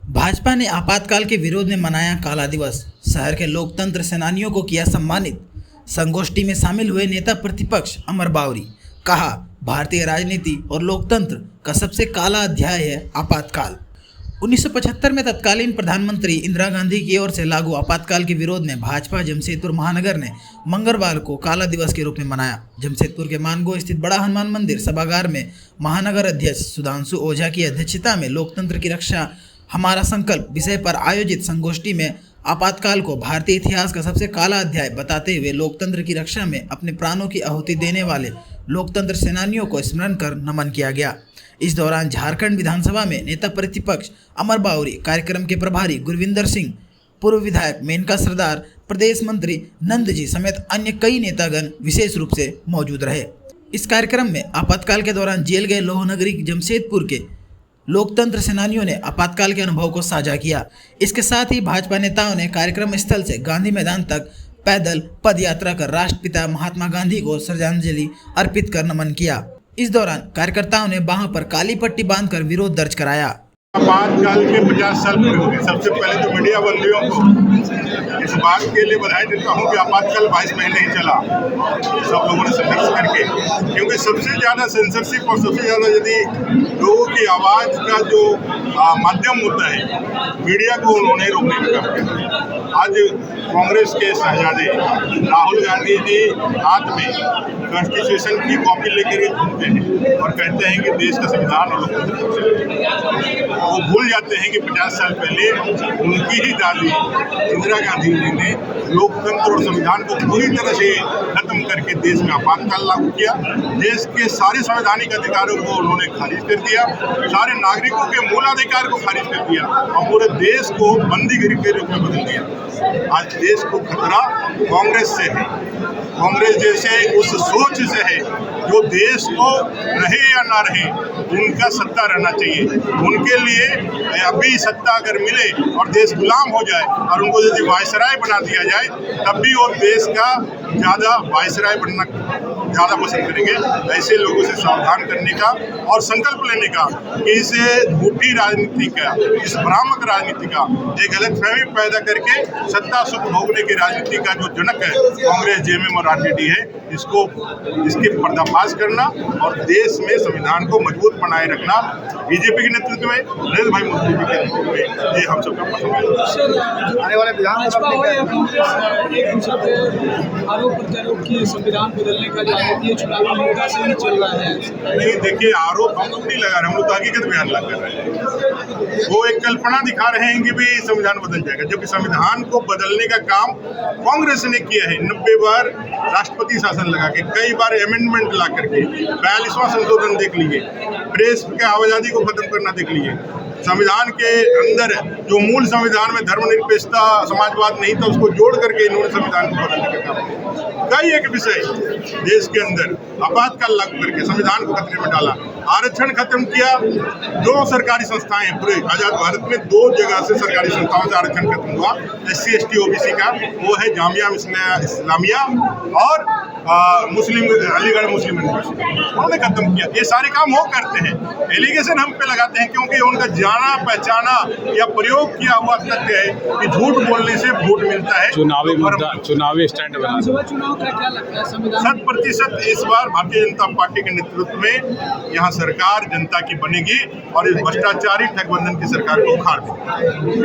भाजपा ने आपातकाल के विरोध में मनाया काला दिवस। शहर के लोकतंत्र सेनानियों को किया सम्मानित। संगोष्ठी में शामिल हुए नेता प्रतिपक्ष अमर बावरी। कहा, भारतीय राजनीति और लोकतंत्र का सबसे काला अध्याय है आपातकाल। 1975 में तत्कालीन प्रधानमंत्री इंदिरा गांधी की ओर से लागू आपातकाल के विरोध में भाजपा जमशेदपुर महानगर ने मंगलवार को काला दिवस के रूप में मनाया। जमशेदपुर के मानगो स्थित बड़ा हनुमान मंदिर सभागार में महानगर अध्यक्ष सुधांशु ओझा की अध्यक्षता में लोकतंत्र की रक्षा हमारा संकल्प विषय पर आयोजित संगोष्ठी में आपातकाल को भारतीय इतिहास का सबसे काला अध्याय बताते हुए लोकतंत्र की रक्षा में अपने प्राणों की आहुति देने वाले लोकतंत्र सेनानियों को स्मरण कर नमन किया गया। इस दौरान झारखंड विधानसभा में नेता प्रतिपक्ष अमर बावरी, कार्यक्रम के प्रभारी गुरविंदर सिंह, पूर्व विधायक मेनका सरदार, प्रदेश मंत्री नंद जी समेत अन्य कई नेतागण विशेष रूप से मौजूद रहे। इस कार्यक्रम में आपातकाल के दौरान जेल गए लोहनगरी जमशेदपुर के लोकतंत्र सेनानियों ने आपातकाल के अनुभव को साझा किया। इसके साथ ही भाजपा नेताओं ने कार्यक्रम स्थल से गांधी मैदान तक पैदल पद यात्रा कर राष्ट्रपिता महात्मा गांधी को श्रद्धांजलि अर्पित कर नमन किया। इस दौरान कार्यकर्ताओं ने बाहों पर काली पट्टी बांधकर विरोध दर्ज कराया। आपातकाल के 50 साल पूरे हो गए। सबसे पहले तो मीडिया बंदियों को इस बात के लिए बधाई देता हूँ कि आपातकाल 22 महीने ही चला, सब लोगों ने संघर्ष करके, क्योंकि सबसे ज़्यादा सेंसरशिप और सबसे ज़्यादा यदि लोगों की आवाज़ का जो माध्यम होता है, मीडिया को उन्होंने रोकने का काम किया। आज कांग्रेस के शहजादे राहुल गांधी जी हाथ में कॉन्स्टिट्यूशन की कॉपी लेकर घूमते हैं और कहते हैं कि देश का संविधान और लोकतंत्र, वो भूल जाते हैं कि 50 साल पहले उनकी ही दादी इंदिरा गांधी जी ने लोकतंत्र और संविधान को पूरी तरह से खत्म करके देश में आपातकाल लागू किया। देश के सारे संवैधानिक अधिकारों को उन्होंने खारिज कर दिया, सारे नागरिकों के मूलाधिकार को खारिज कर दिया और पूरे देश को बंदीगिरी के रूप में बदल दिया। आज देश को खतरा कांग्रेस से है, कांग्रेस जैसे उस सोच से है जो देश को रहे या ना रहे उनका सत्ता रहना चाहिए। उनके लिए अभी सत्ता अगर मिले और देश गुलाम हो जाए और उनको यदि वायसराय बना दिया जाए तब भी वो देश का ज़्यादा वायसराय बनना ज़्यादा पसंद करेंगे। ऐसे लोगों से सावधान करने का और संकल्प लेने का कि इस झूठी राजनीति का, इस भ्रामक राजनीति का, एक गलतफहमी पैदा करके सत्ता सुख भोगने की राजनीति का जो जनक है कांग्रेस, जेएमएम और आरजेडी है, इसके पर्दाफाश करना और देश में संविधान को मजबूत बनाए रखना बीजेपी के नेतृत्व में, नरेंद्र भाई मोदी जी के नेतृत्व में, ये हम सबका पसंद है। आने वाले विधानसभा आरोप प्रत्यारोप की संविधान बदलने का जो है चुनावी मुद्दा से नहीं चल रहा है। नहीं, देखिए, आरोप हम लोग नहीं लगा रहे, हम लोग तो हकीकत बयान कर रहे हैं। वो एक कल्पना दिखा रहे हैं कि भी संविधान बदल जाएगा, जबकि संविधान को बदलने का काम कांग्रेस ने किया है। 90 बार राष्ट्रपति शासन लगा के, कई बार अमेंडमेंट ला करके 42वां संशोधन देख लीजिए, प्रेस के आज़ादी को खत्म करना देख लीजिए। संविधान के अंदर जो मूल संविधान में धर्मनिरपेक्षता, समाजवाद नहीं था, उसको जोड़ करके इन्होंने संविधान को बदलने का काम किया। कई एक विषय देश के अंदर आपातकाल लागू करके संविधान को खतरे में डाला। आरक्षण खत्म किया। 2 सरकारी संस्थाएं पूरे आजाद भारत में 2 जगह से सरकारी संस्थाओं से आरक्षण खत्म हुआ। SC ST OBC का वो है जामिया इस्लामिया और मुस्लिम अलीगढ़ मुस्लिम यूनिवर्सिटी, उन्होंने खत्म किया। ये सारे काम वो करते हैं, एलिगेशन हम पे लगाते हैं, क्योंकि उनका जाना पहचाना या प्रयोग किया हुआ तथ्य है कि झूठ बोलने से वोट मिलता है। चुनावी मुद्दा, चुनावी स्टैंड बना। चुनाव का क्या लगता है संविधान 100% इस बार भारतीय जनता पार्टी के नेतृत्व में यहाँ सरकार जनता की बनेगी और इस भ्रष्टाचारी ठगबंधन की सरकार को उखाड़ देगी।